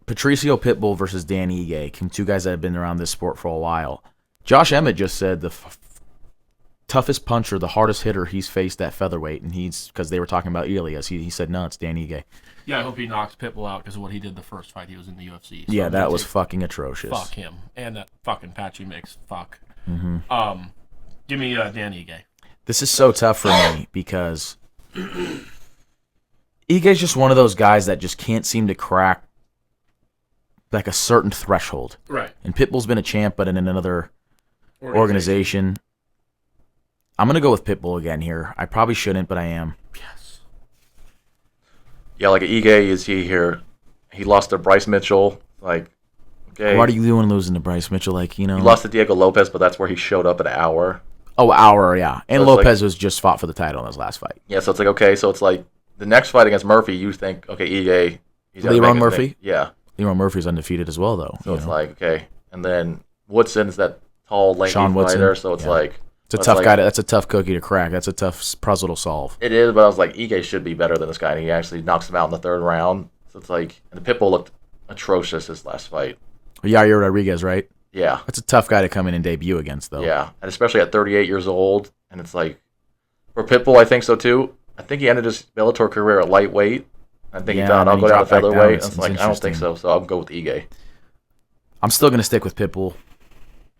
Patricio Pitbull versus Dan Ige, two guys that have been around this sport for a while. Josh Emmett just said the toughest puncher, the hardest hitter he's faced at featherweight, and because they were talking about Elias, he said, no, it's Dan Ige. Yeah, I hope he knocks Pitbull out because of what he did the first fight he was in the UFC. So yeah, that was fucking atrocious. Fuck him. And that fucking Patchy Mix. Fuck. Mm-hmm. Give me Dan Ige. This is so tough for me because Ige's just one of those guys that just can't seem to crack like a certain threshold. Right. And Pitbull's been a champ, but in another organization. I'm going to go with Pitbull again here. I probably shouldn't, but I am. Yes. Yeah, like Ige is he here. He lost to Bryce Mitchell. Like, okay. Why do you want to lose to Bryce Mitchell? Like, you know. He lost to Diego Lopez, but that's where he showed up an hour. Oh, hour, yeah. And So it's Lopez was just fought for the title in his last fight. Yeah, so it's like, okay, so it's like the next fight against Murphy, you think, okay, Ige, he's gonna Leron make it Murphy? big. Yeah. Leron Murphy's undefeated as well, though. So it's like, okay. And then Woodson's that tall, lanky Sean Woodson, fighter, so it's yeah. like... It's a tough guy. That's a tough cookie to crack. That's a tough puzzle to solve. It is, but I was like, Ige should be better than this guy, and he actually knocks him out in the third round. So it's like... And the Pitbull looked atrocious his last fight. Yair Rodriguez, right? Yeah. That's a tough guy to come in and debut against, though. Yeah, and especially at 38 years old, and it's like... For Pitbull, I think so, too. I think he ended his Bellator career at lightweight. I think he thought, I'll go down to featherweight. It's like, I don't think so, so I'll go with Ige. I'm still going to stick with Pitbull,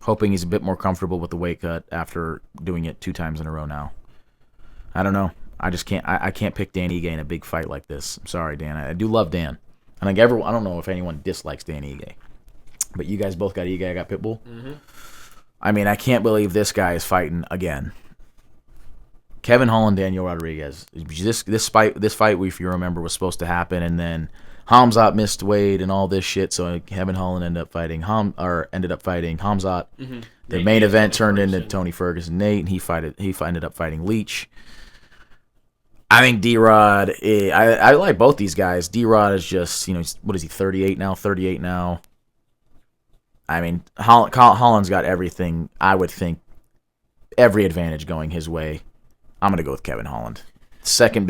hoping he's a bit more comfortable with the weight cut after doing it 2 times in a row now. I don't know. I just can't. I can't pick Dan Ige in a big fight like this. I'm sorry, Dan. I do love Dan. And like everyone, I don't know if anyone dislikes Dan Ige. But you guys both got Ige, I got Pitbull. Mm-hmm. I mean, I can't believe this guy is fighting again. Kevin Holland, Daniel Rodriguez. This fight, if you remember, was supposed to happen, and then Hamzat missed weight and all this shit. So Kevin Holland ended up fighting Hamzat. Mm-hmm. The main event turned into Tony Ferguson, Nate, and he ended up fighting Leach. I think D-Rod, I like both these guys. D-Rod is just, what is he, 38 now? I mean, Holland's got everything, I would think, every advantage going his way. I'm going to go with Kevin Holland. Second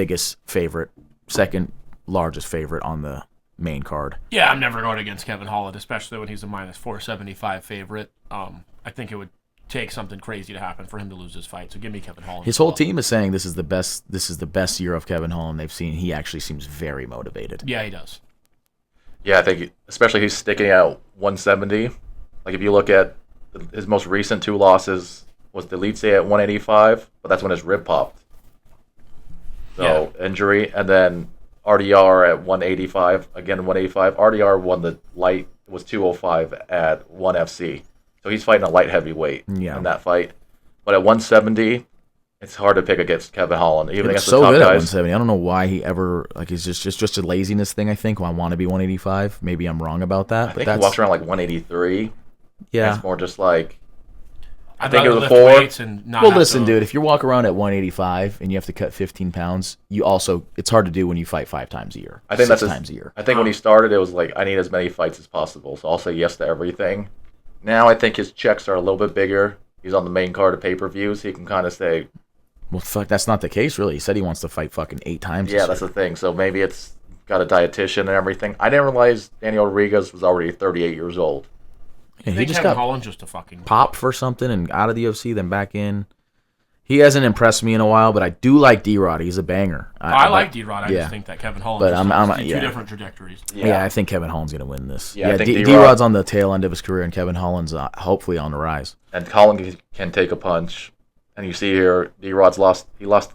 largest favorite on the main card. Yeah, I'm never going against Kevin Holland, especially when he's a minus 475 favorite. I think it would take something crazy to happen for him to lose this fight. So give me Kevin Holland. His whole team is saying this is the best year of Kevin Holland they've seen. He actually seems very motivated. Yeah, he does. Yeah, I think especially he's sticking out 170. Like if you look at his most recent 2 losses was the Elite at 185, but that's when his rib popped. So injury, and then RDR at 185, again 185. RDR won the light, was 205 at 1FC. So he's fighting a light heavyweight in that fight. But at 170, it's hard to pick against Kevin Holland, even against the top good guys. At 170. I don't know why he ever it's just a laziness thing. I think I want to be 185. Maybe I'm wrong about that. I think he walks around like 183. Yeah, it's more just like. I think it was before. Well, listen, dude. If you walk around at 185 and you have to cut 15 pounds, it's hard to do when you fight 5 times a year. I think 6 times a year. I think when he started, it was like I need as many fights as possible, so I'll say yes to everything. Now I think his checks are a little bit bigger. He's on the main card of pay-per-views. He can kind of say, well, fuck, that's not the case, really. He said he wants to fight fucking 8 times. Yeah, that's the thing. So maybe it's got a dietitian and everything. I didn't realize Daniel Rodriguez was already 38 years old. Yeah, he just got Holland just a fucking pop for something and out of the UFC, then back in. He hasn't impressed me in a while, but I do like D-Rod. He's a banger. I like D-Rod. I just think that Kevin Holland is 2 different trajectories. Yeah, I think Kevin Holland's going to win this. Yeah, D-Rod's on the tail end of his career, and Kevin Holland's hopefully on the rise. And Holland can take a punch. And you see here, D-Rod's lost. He lost,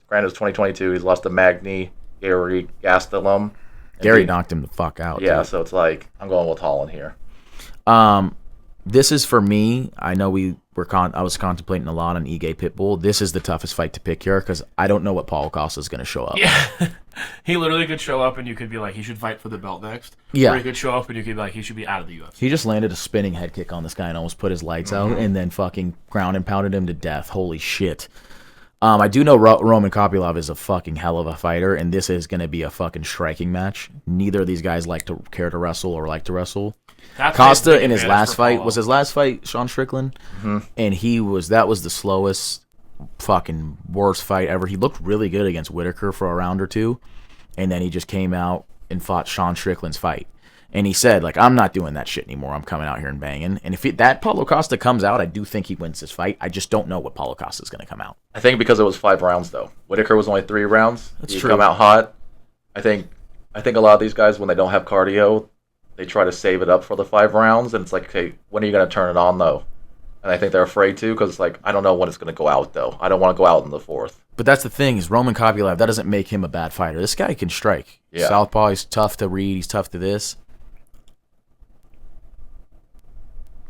granted, it was 2022. He's lost to Magny, Gary Gastelum. Gary knocked him the fuck out. Yeah, so it's like, I'm going with Holland here. This is for me. I know I was contemplating a lot on Ige Pitbull. This is the toughest fight to pick here because I don't know what Paulo Costa is going to show up. Yeah, he literally could show up and you could be like, he should fight for the belt next. Yeah, or he could show up and you could be like, he should be out of the UFC. He just landed a spinning head kick on this guy and almost put his lights out, and then fucking ground and pounded him to death. Holy shit. I do know Roman Kopylov is a fucking hell of a fighter, and this is going to be a fucking striking match. Neither of these guys care to wrestle or like to wrestle. Costa in his last fight was his last fight Sean Strickland, and that was the slowest, fucking worst fight ever. He looked really good against Whitaker for a round or 2, and then he just came out and fought Sean Strickland's fight. And he said, like, I'm not doing that shit anymore. I'm coming out here and banging. And if that Paulo Costa comes out, I do think he wins this fight. I just don't know what Paulo Costa is going to come out. I think because it was 5 rounds, though. Whitaker was only 3 rounds. That's He true. come out hot. I think a lot of these guys, when they don't have cardio, they try to save it up for the 5 rounds. And it's like, okay, when are you going to turn it on, though? And I think they're afraid to because it's like, I don't know when it's going to go out, though. I don't want to go out in the 4th. But that's the thing is Roman Kopylov, that doesn't make him a bad fighter. This guy can strike. Yeah. Southpaw, he's tough to read. He's tough to this.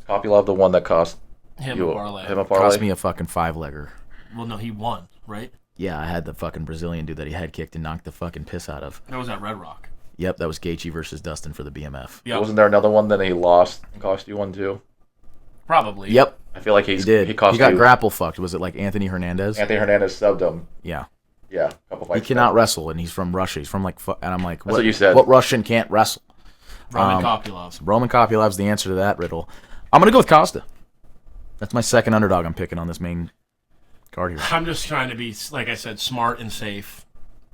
Kopylov, the one that cost him a parlay. Cost me a fucking 5-legger. Well, no, he won, right? Yeah, I had the fucking Brazilian dude that he head kicked and knocked the fucking piss out of. That was at Red Rock. Yep, that was Gaethje versus Dustin for the BMF. Yep. Wasn't there another one that he lost and cost you one too? Probably. Yep. I feel like He did. He cost got you. grapple fucked. Was it like Anthony Hernandez? Anthony Hernandez subbed him. Yeah. Yeah, a couple fights. He cannot wrestle, and he's from Russia. He's from like, and I'm like, what you said. What Russian can't wrestle? Roman Kopylov. Roman Kopylov's the answer to that riddle. I'm gonna go with Costa. That's my second underdog I'm picking on this main card here. I'm just trying to be, like I said, smart and safe.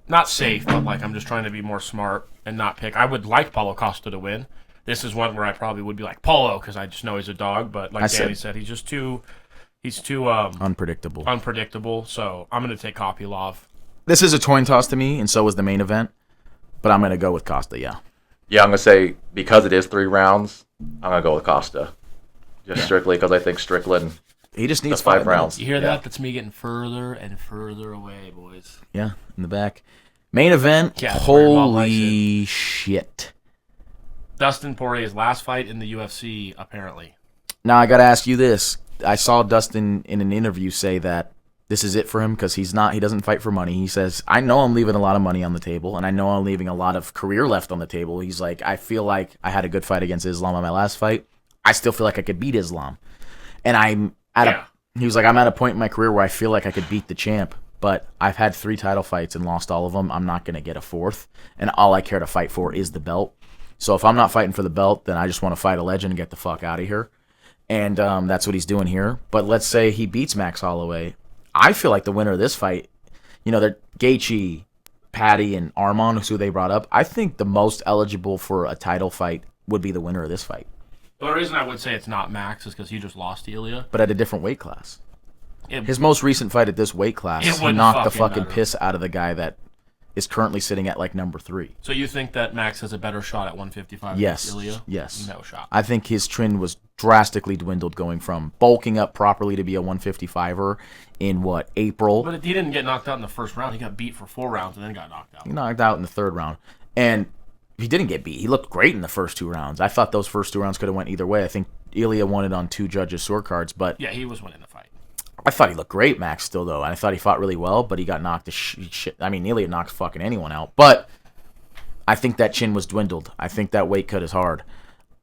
Not safe, but like I'm just trying to be more smart and not pick. I would like Paulo Costa to win. This is one where I probably would be like Paulo because I just know he's a dog. But like Danny said, he's just too unpredictable. So I'm gonna take Kopylov. This is a coin toss to me, and so was the main event. But I'm gonna go with Costa. Yeah. Yeah, I'm gonna say because it is 3 rounds, I'm gonna go with Costa. Just strictly because I think Strickland. He just needs 5 rounds. You hear that? That's me getting further and further away, boys. Yeah, in the back. Main event. Yeah, holy shit. Dustin Poirier's last fight in the UFC, apparently. Now I gotta ask you this. I saw Dustin in an interview say that this is it for him because he doesn't fight for money. He says, I know I'm leaving a lot of money on the table, and I know I'm leaving a lot of career left on the table. He's like, I feel like I had a good fight against Islam on my last fight. I still feel like I could beat Islam. And he was like, I'm at a point in my career where I feel like I could beat the champ, but I've had 3 title fights and lost all of them. I'm not going to get a 4th, and all I care to fight for is the belt. So if I'm not fighting for the belt, then I just want to fight a legend and get the fuck out of here. And that's what he's doing here. But let's say he beats Max Holloway. I feel like the winner of this fight, they're Gaethje, Patty, and Armand, who they brought up. I think the most eligible for a title fight would be the winner of this fight. The reason I would say it's not Max is because he just lost to Ilya. But at a different weight class. His most recent fight at this weight class, he knocked the fucking piss out of the guy that is currently sitting at like number 3. So you think that Max has a better shot at 155 yes. against Ilya? Yes. No shot. I think his trend was drastically dwindled going from bulking up properly to be a 155er in April. But he didn't get knocked out in the first round. He got beat for 4 rounds and then got knocked out. He knocked out in the 3rd round. And he didn't get beat. He looked great in the first 2 rounds. I thought those first 2 rounds could have went either way. I think Ilya won it on 2 judges' scorecards, but yeah, he was winning the fight. I thought he looked great, Max, still, though. And I thought he fought really well, but he got knocked to shit. I mean, Ilya knocked fucking anyone out. But I think that chin was dwindled. I think that weight cut is hard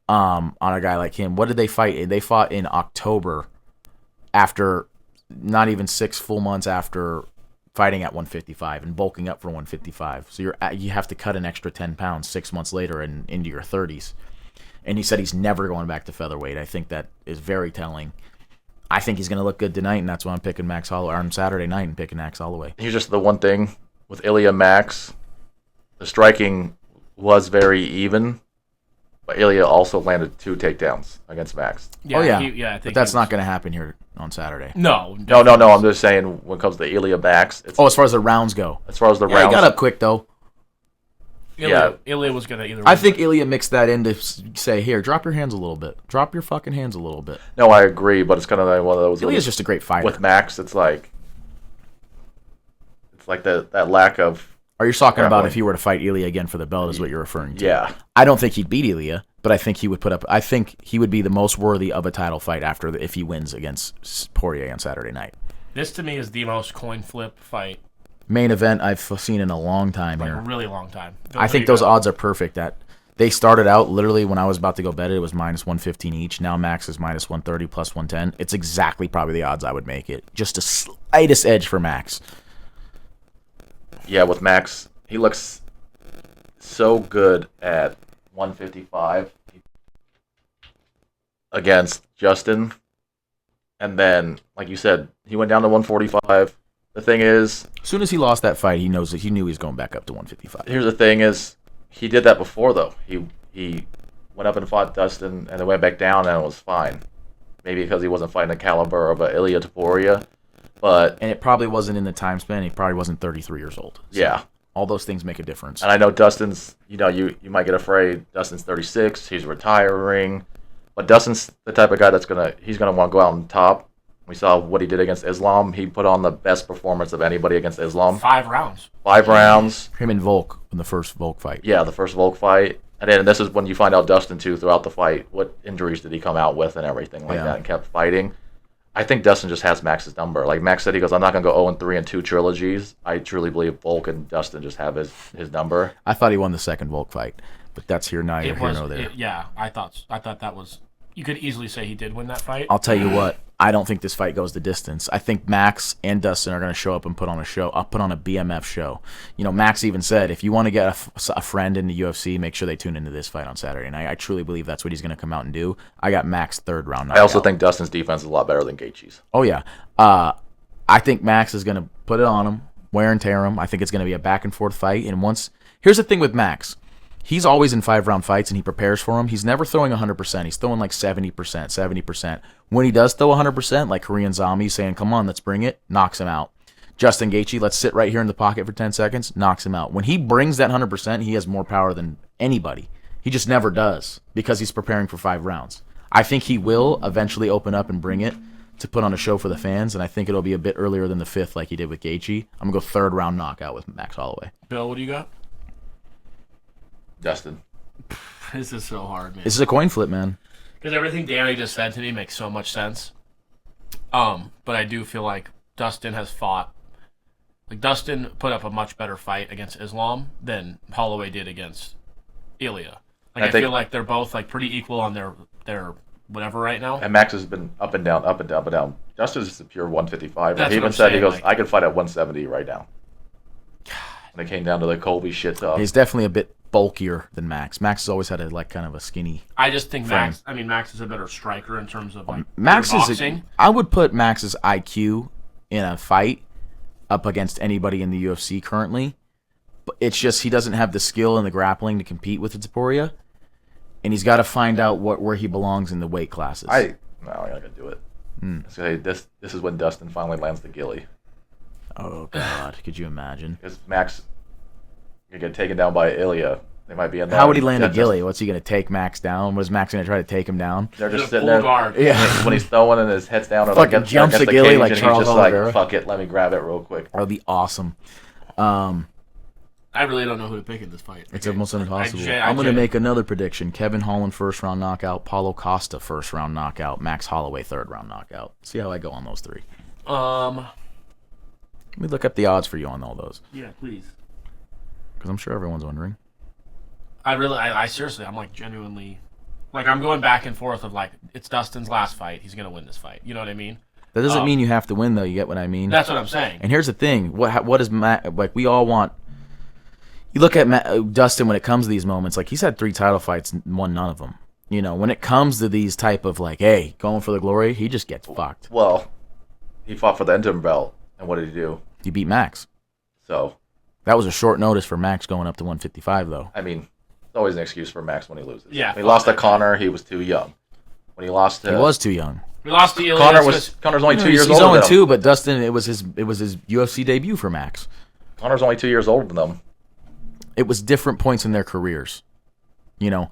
on a guy like him. What did they fight? They fought in October after not even 6 full months after fighting at 155 and bulking up for 155. So you have to cut an extra 10 pounds 6 months later and into your 30s. And he said he's never going back to featherweight. I think that is very telling. I think he's going to look good tonight, and that's why I'm picking Max Holloway. Or on Saturday night and picking Max Holloway. Here's just the one thing with Ilya Max. The striking was very even, but Ilya also landed 2 takedowns against Max. Yeah, I think but that's not going to happen here on Saturday. No. I'm just saying when it comes to Ilya Max. As far as the rounds go. As far as the rounds. He got up quick, though. Ilya was going to either. I think Ilya mixed that in to say, here, drop your hands a little bit. Drop your fucking hands a little bit. No, I agree, but it's kind of like one of those. Ilya's just a great fighter. With Max, it's like that lack of. Are you talking about if he were to fight Ilya again for the belt is what you're referring to? Yeah. I don't think he'd beat Ilya, but I think he would I think he would be the most worthy of a title fight if he wins against Poirier on Saturday night. This, to me, is the most coin flip fight. Main event I've seen in a long time here. A really long time. I think those odds are perfect. They started out literally when I was about to go bet it was minus 115 each. Now Max is minus 130 plus 110. It's exactly probably the odds I would make it. Just a slightest edge for Max. Yeah, with Max, he looks so good at 155 against Justin. And then, like you said, he went down to 145. The thing is, as soon as he lost that fight, he knew he was going back up to 155. Here's the thing is, he did that before though. He went up and fought Dustin and then went back down and it was fine. Maybe because he wasn't fighting the caliber of a Ilya Poirier, and it probably wasn't in the time span. He probably wasn't 33 years old. So yeah, all those things make a difference. And I know Dustin's. You might get afraid. Dustin's 36. He's retiring, but Dustin's the type of guy he's gonna want to go out on top. We saw what he did against Islam. He put on the best performance of anybody against Islam. 5 rounds. 5 rounds. Him and Volk in the first Volk fight. Yeah, the first Volk fight. And then this is when you find out Dustin, too, throughout the fight. What injuries did he come out with and everything like that and kept fighting. I think Dustin just has Max's number. Like Max said, he goes, I'm not going to go 0-3 in 2 trilogies. I truly believe Volk and Dustin just have his number. I thought he won the second Volk fight, but that's here neither here nor there. I thought that was you could easily say he did win that fight. I'll tell you what. I don't think this fight goes the distance. I think Max and Dustin are going to show up and put on a show. I'll put on a BMF show. You know, Max even said, if you want to get a friend in the UFC, make sure they tune into this fight on Saturday. And I truly believe that's what he's going to come out and do. I got Max third round knockout. I also think Dustin's defense is a lot better than Gaethje's. Oh, yeah. I think Max is going to put it on him, wear and tear him. I think it's going to be a back and forth fight. And here's the thing with Max. He's always in 5-round fights, and he prepares for them. He's never throwing 100%. He's throwing like 70%. When he does throw 100%, like Korean Zombie saying, come on, let's bring it, knocks him out. Justin Gaethje, let's sit right here in the pocket for 10 seconds, knocks him out. When he brings that 100%, he has more power than anybody. He just never does because he's preparing for 5 rounds. I think he will eventually open up and bring it to put on a show for the fans, and I think it'll be a bit earlier than the 5th like he did with Gaethje. I'm going to go 3rd round knockout with Max Holloway. Bill, what do you got? Dustin. This is so hard, man. This is a coin flip, man. Because everything Danny just said to me makes so much sense. But I do feel like Dustin has fought. Like, Dustin put up a much better fight against Islam than Holloway did against Ilya. Like, I feel like they're both like pretty equal on their whatever right now. And Max has been up and down, up and down, up and down. Dustin's just a pure 155. That's he even what I'm said, saying, he goes, like, I could fight at 170 right now. When it came down to the Colby shit stuff. He's definitely a bit bulkier than Max. Max has always had kind of a skinny. I just think frame. Max is a better striker in terms of like Max boxing. I would put Max's IQ in a fight up against anybody in the UFC currently. But it's just he doesn't have the skill and the grappling to compete with Poirier, and he's got to find out where he belongs in the weight classes. I'm not gonna do it. So this is when Dustin finally lands the gilly. Oh God, could you imagine? Because Max, you get taken down by Ilya. They might be in there. How would he land a gilly? What's he going to take Max down? Was Max going to try to take him down? They're just sitting there. Guard. Yeah. When he's throwing and his head's down, or Fucking like jumps against a gilly the cage, like and Charles he's just Oliveira. like, fuck it, let me grab it real quick. That would be awesome. I really don't know who to pick in this fight. It's almost impossible. I I'm going to make another prediction. Kevin Holland 1st round knockout. Paulo Costa 1st round knockout. Max Holloway 3rd round knockout. See how I go on those 3. Let me look up the odds for you on all those. Yeah, please. Because I'm sure everyone's wondering. I seriously, I'm like genuinely, like I'm going back and forth of like, it's Dustin's last fight. He's going to win this fight. You know what I mean? That doesn't mean you have to win, though. You get what I mean? That's what I'm saying. And here's the thing. What is Matt, like, we all want. You look at Dustin when it comes to these moments, like, he's had 3 title fights and won none of them. You know, when it comes to these type of, like, hey, going for the glory, he just gets fucked. Well, he fought for the interim belt, and what did he do? He beat Max. So that was a short notice for Max going up to 155, though. I mean, it's always an excuse for Max when he loses. Yeah. When he lost to Connor, he was too young. When he lost to... He was too young. We lost to Ilya. Connor's only 2 years He's older than him. 0-2, but Dustin, it was his UFC debut for Max. Connor's only 2 years older than them. It was different points in their careers. You know,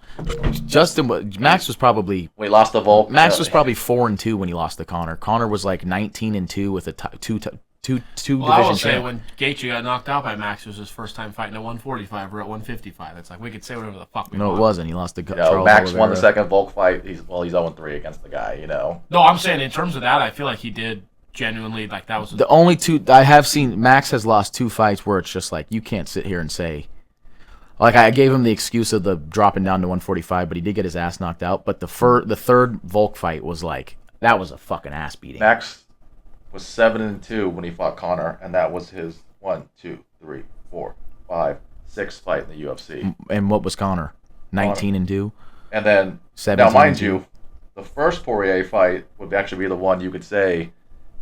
Max was probably... When he lost to Volk... Max was probably 4-2 when he lost to Connor. Connor was like 19-2 with a two division I will say champ. when Gaethje got knocked out by Max, it was his first time fighting at 145 or at 155. It's like we could say whatever the fuck we want. No, it wasn't. He lost to Charles Max Oliveira. won the second Volk fight. He's 0-3 against the guy, you know. No, I'm saying in terms of that, I feel like he did genuinely, like that was... The only 2... I have seen... Max has lost 2 fights where it's just like, you can't sit here and say... Like, I gave him the excuse of the dropping down to 145, but he did get his ass knocked out. But the third Volk fight was like... That was a fucking ass beating. Max was 7-2 when he fought Connor, and that was his 1, 2, 3, 4, 5, 6th fight in the UFC. And what was Connor? 19-2? And then, 17-2. now mind you, the first Poirier fight would actually be the one you could say,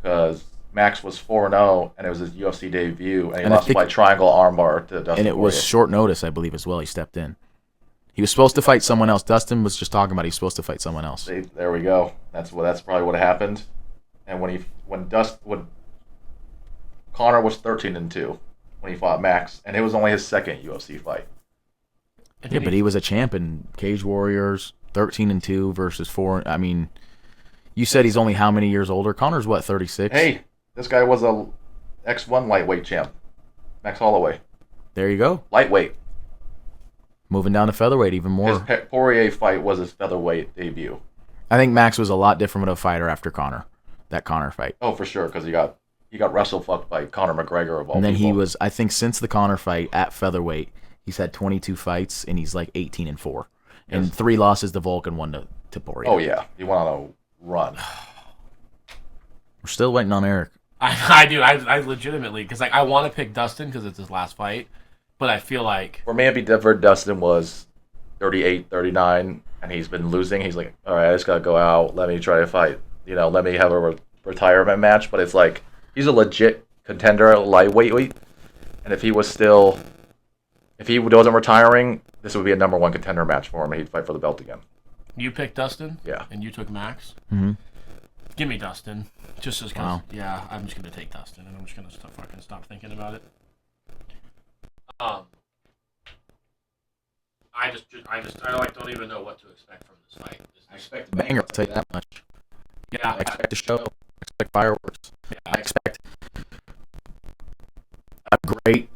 because Max was 4-0, and it was his UFC debut, and he lost by triangle armbar to Dustin And it was Poirier. short notice, I believe, as well. He stepped in. He was supposed to fight someone else. Dustin was just talking about he was supposed to fight someone else. See, there we go. That's probably what happened. And when Connor was 13-2 when he fought Max, and it was only his second UFC fight. Yeah, but he was a champ in Cage Warriors, 13-2 versus 4. I mean, you said he's only how many years older? Connor's what, 36? Hey, this guy was a X1 lightweight champ, Max Holloway. There you go. Lightweight. Moving down to featherweight even more. His Poirier fight was his featherweight debut. I think Max was a lot different of a fighter after Connor, that Connor fight. Oh, for sure, because he got wrestle fucked by Conor McGregor of all And then people. he was, I think, since the Connor fight at featherweight, he's had 22 fights and he's like 18-4, and 3 losses to Volk and 1 Poirier. Oh yeah, he went on a run. We're still waiting on Eric. I do. I legitimately, because like I want to pick Dustin because it's his last fight, but I feel like For me, it'd be different. Dustin was 38, 39, and he's been losing. He's like, all right, I just gotta go out. Let me try to fight. Let me have a retirement match. But it's like he's a legit contender at lightweight. And if he wasn't retiring, this would be a number one contender match for him. And he'd fight for the belt again. you picked Dustin, Yeah. and you took Max. Mm-hmm. Give me Dustin, just as Wow. yeah, I'm just gonna take Dustin, and I'm just gonna stop thinking about it. I like don't even know what to expect from this fight. I expect a banger, I'll tell you that much. Yeah, I expect a show. I expect fireworks. yeah, I expect a great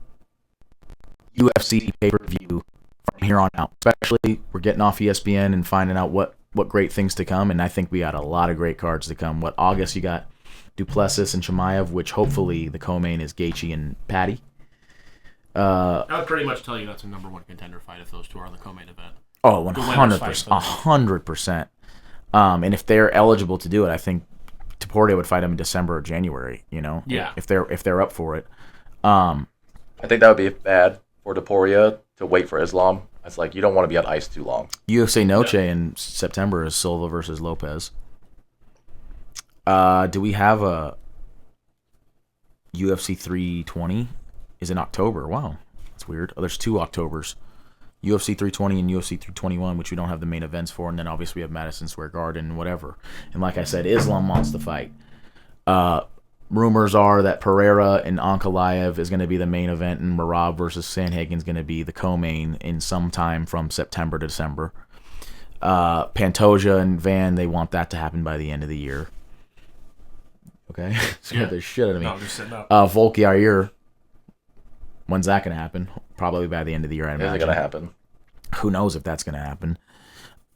UFC pay-per-view from here on out. Especially, we're getting off ESPN and finding out what great things to come, and I think we got a lot of great cards to come. August, you got Duplessis and Chimaev, which hopefully the co-main is Gaethje and Patty. I would pretty much tell you that's a number one contender fight if those two are on the co-main event. Oh, 100%. 100%. And if they're eligible to do it, I think Poirier would fight him in December or January, Yeah. if they're up for it. I think that would be bad for Poirier to wait for Islam. It's like you don't want to be on ice too long. UFC Noche in September is Silva versus Lopez. Do we have a UFC 320? Is in October. Wow, that's weird. Oh, there's 2 Octobers. UFC 320 and UFC 321, which we don't have the main events for, and then obviously we have Madison Square Garden and whatever. And like I said, Islam wants to fight. Rumors are that Pereira and Ankalaev is going to be the main event, and Merab versus Sandhagen is going to be the co-main in some time from September to December. Pantoja and Van, they want that to happen by the end of the year. Okay? Scared the shit out of me. No, just sitting up. Volk Yair, when's that going to happen? Probably by the end of the year, I imagine. Is it going to happen? Who knows if that's going to happen.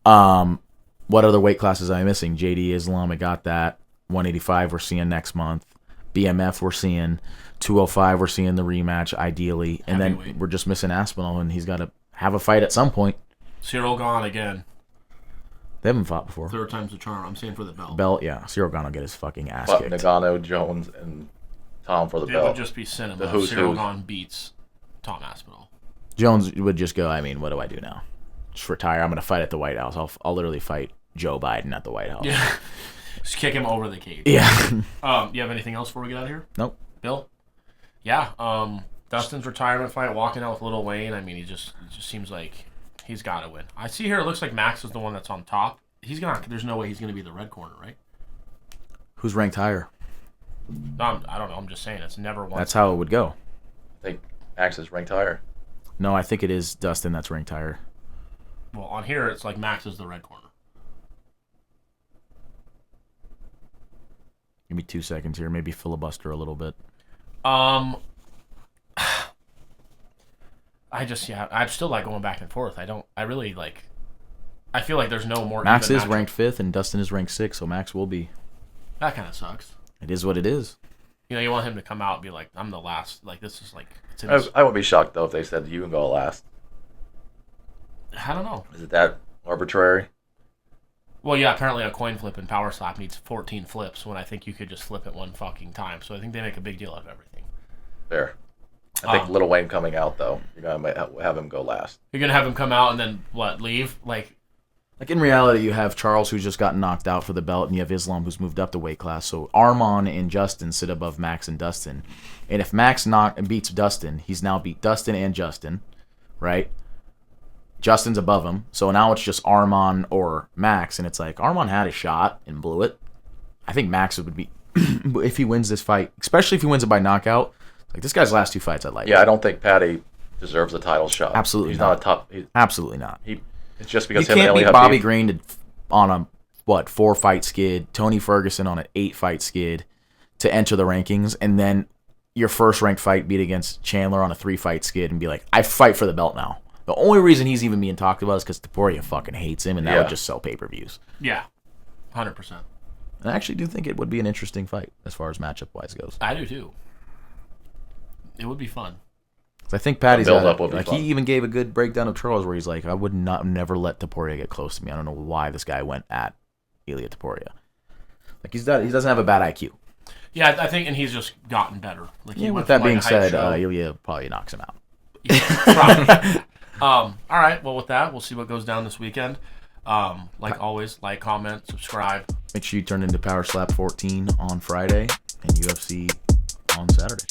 What other weight classes am I missing? JD Islam, I got that. 185 we're seeing next month. BMF we're seeing. 205 we're seeing the rematch, ideally. And Heavyweight. then we're just missing Aspinall, and he's got to have a fight at some point. Cyril gone again. They haven't fought before. 3rd time's the charm. I'm saying for the belt. Belt, yeah. Cyril Gane will get his fucking ass But kicked. Nagano, Jones, and Tom for the It belt. would just be cinema. The who's Cyril who. gone beats Tom Aspinall. Jones would just go, what do I do now? Just retire. I'm going to fight at the White House. I'll literally fight Joe Biden at the White House. Yeah. Just kick him over the cage. Yeah. You have anything else before we get out of here? Nope. Bill? Yeah. Dustin's retirement fight, walking out with Lil Wayne. I mean, it just seems like he's got to win. I see here it looks like Max is the one that's on top. There's no way he's going to be the red corner, right? Who's ranked higher? I don't know. I'm just saying it's never one. That's how it would go. I think Max is ranked higher. No, I think it is Dustin that's ranked higher. Well, on here it's like Max is the red corner. Give me 2 seconds here. Maybe filibuster a little bit. I'm still like going back and forth. I feel like there's no more. Max even is matchup. ranked 5th and Dustin is ranked 6th, so Max will be. That kind of sucks. It is what it is. You want him to come out and be like, I'm the last. Like, this is like. It's in his, I wouldn't be shocked, though, if they said you can go last. I don't know. Is it that arbitrary? Well, yeah, apparently a coin flip in Power Slap needs 14 flips when I think you could just flip it one fucking time. So I think they make a big deal out of everything. Fair. I think Lil Wayne coming out, though, you're going to have him go last. You're going to have him come out and then, leave? Like in reality, you have Charles who's just gotten knocked out for the belt, and you have Islam who's moved up the weight class. So Arman and Justin sit above Max and Dustin. And if Max beats Dustin, he's now beat Dustin and Justin, right? Justin's above him. So now it's just Arman or Max, and it's like Arman had a shot and blew it. I think Max would be, if he wins this fight, especially if he wins it by knockout, like this guy's last 2 fights I like. Yeah, I don't think Patty deserves a title shot. Absolutely He's not. not a top. Absolutely not. It's just because You him and can't Ellie beat have Bobby beef. Green on a 4-fight skid, Tony Ferguson on an 8-fight skid to enter the rankings, and then your first ranked fight beat against Chandler on a 3-fight skid and be like, I fight for the belt now. The only reason he's even being talked about is because Poirier fucking hates him, and that would just sell pay-per-views. Yeah. 100%. I actually do think it would be an interesting fight as far as matchup-wise goes. I do, too. It would be fun. I think Patty's build-up will be like fun. he even gave a good breakdown of Charles where he's like, I would never let Poirier get close to me. I don't know why this guy went at Ilia Topuria. Like he doesn't have a bad IQ. Yeah, I think, and he's just gotten better. Like, Yeah. With that being said, Ilia probably knocks him out. Yeah, probably. All right. Well, with that, we'll see what goes down this weekend. Like always, like, comment, subscribe. Make sure you turn into Power Slap 14 on Friday and UFC on Saturday.